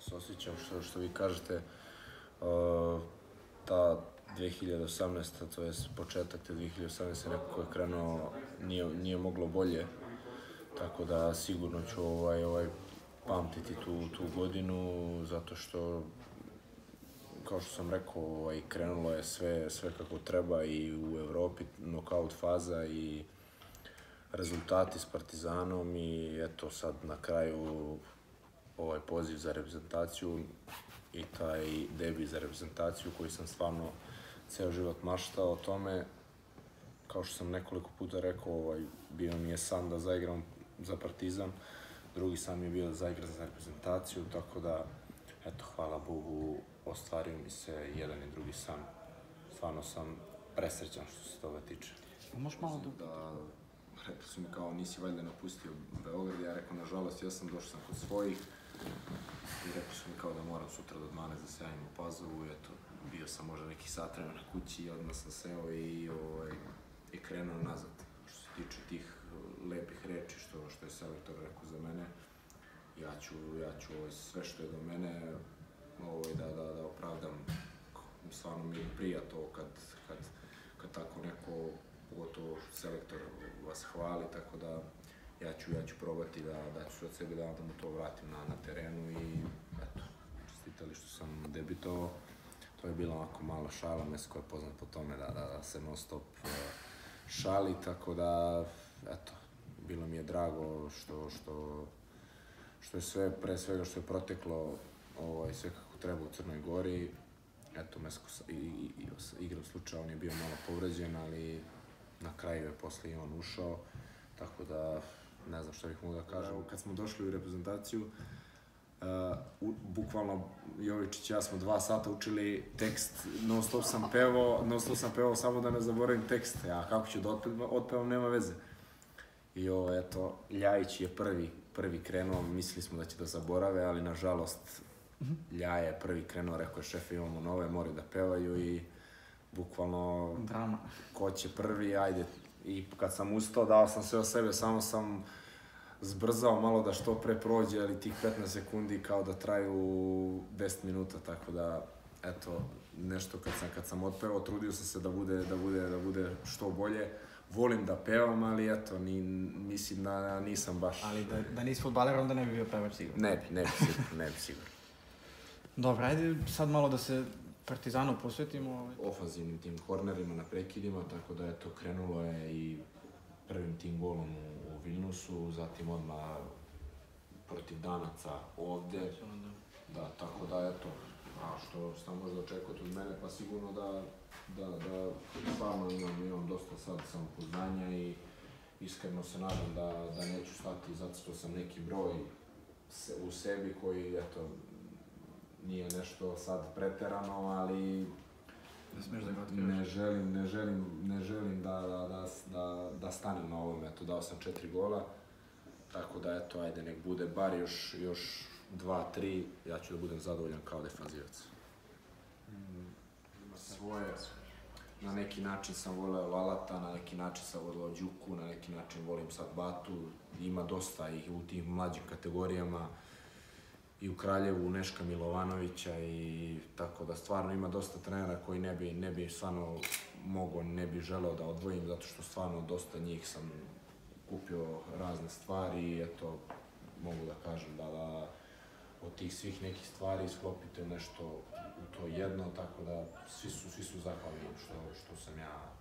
se osjećam, što vi kažete, ta 2018. to je početak te 2018. nekako je krenuo, nije moglo bolje, tako da sigurno ću pamtiti tu godinu, zato što, kao što sam rekao, krenulo je sve kako treba i u Evropi, nokaut faza i rezultati s Partizanom i eto sad na kraju ovaj poziv za reprezentaciju i taj debi za reprezentaciju koji sam stvarno ceo život maštao o tome. Kao što sam nekoliko puta rekao, bio mi je san da zaigram za Partizan, drugi san mi je bio da zaigram za reprezentaciju, tako da, eto, hvala Bogu, ostvario mi se jedan i drugi san. Stvarno sam presrećan što se toga tiče. Možeš malo da... Rekli su mi kao, nisi valjda napustio Beograd, ja rekao, nažalost, ja sam došao sam kod svojih i rekli su mi kao da moram sutra do 12 da se javim u Pazovu, eto, bio sam možda neki sat vremena kući i odmah sam seo i krenuo nazad. Što se tiče tih lepih reči što je selektor rekao za mene, ja ću sve što je do mene da opravdam. Stvarno mi prija to kad tako neko, pogotovo selektor vas hvali, tako da ja ću probati da ću od sebe da mu to vratim na terenu i eto, čestitali što sam debitovao. To je bila onako mala šala, Mesko je poznat po tome da se non stop šali, tako da, eto, bilo mi je drago što je sve, pre svega što je proteklo sve kako treba u Crnoj Gori. Eto, Mesko igrom slučaja, on je bio malo povređen, ali na kraju je posle i on ušao, tako da ne znam što bih mogu da kažem. Kad smo došli u reprezentaciju, bukvalno Jovičić i ja smo 2 sata učili tekst, non stop sam pevao samo da ne zaboravim tekst, a kako ću da otpevam, nema veze. I eto, Ljajić je prvi krenuo, mislili smo da će da zaborave, ali nažalost Lja je prvi krenuo, rekao je šefe, imamo nove, moraju da pevaju i bukvalno drama. Ko će prvi, ajde. I kad sam ustao, dao sam sve o sebe, samo sam zbrzao malo da što pre prođe, ali tih 15 sekundi kao da traju 10 minuta, tako da, eto, nešto kad sam otpevao, trudio sam se da bude što bolje. Volim da pevam, ali eto, mislim da nisam baš... Ali da nisi fudbaler, onda ne bi bio pevač sigurno. Ne bi sigurno. Dobro, ajde sad malo da se Partizanu posvetimo. Ofanzivnim tim kornerima na prekidima, tako da eto, krenulo je i prvim tim golom u Vilnusu, zatim odmah protiv Danaca ovde. Da, tako da eto, a što možda očekujete od mene, pa sigurno da stvarno imam dosta sad samopoznanja i iskreno se nadam da neću stati zato što sam neki broj u sebi koji, eto, nije nešto sad preterano, ali ne želim da stanem na ovom, eto, dao sam 4 gola, tako da, eto, ajde, nek bude bar još 2-3, ja ću da budem zadovoljan kao defanzivac. Svoje, na neki način sam voleo Lalata, na neki način sam voleo Đuku, na neki način volim sad Batu, ima dosta ih u tim mlađim kategorijama, i u Kraljevu Neška Milovanovića i tako da stvarno ima dosta trenera koji ne bi stvarno mogao, ne bi želeo da odvojim zato što stvarno dosta njih sam kupio razne stvari i eto, mogu da kažem da od tih svih nekih stvari sklopite nešto u to jedno, tako da svi su zahvalni što sam ja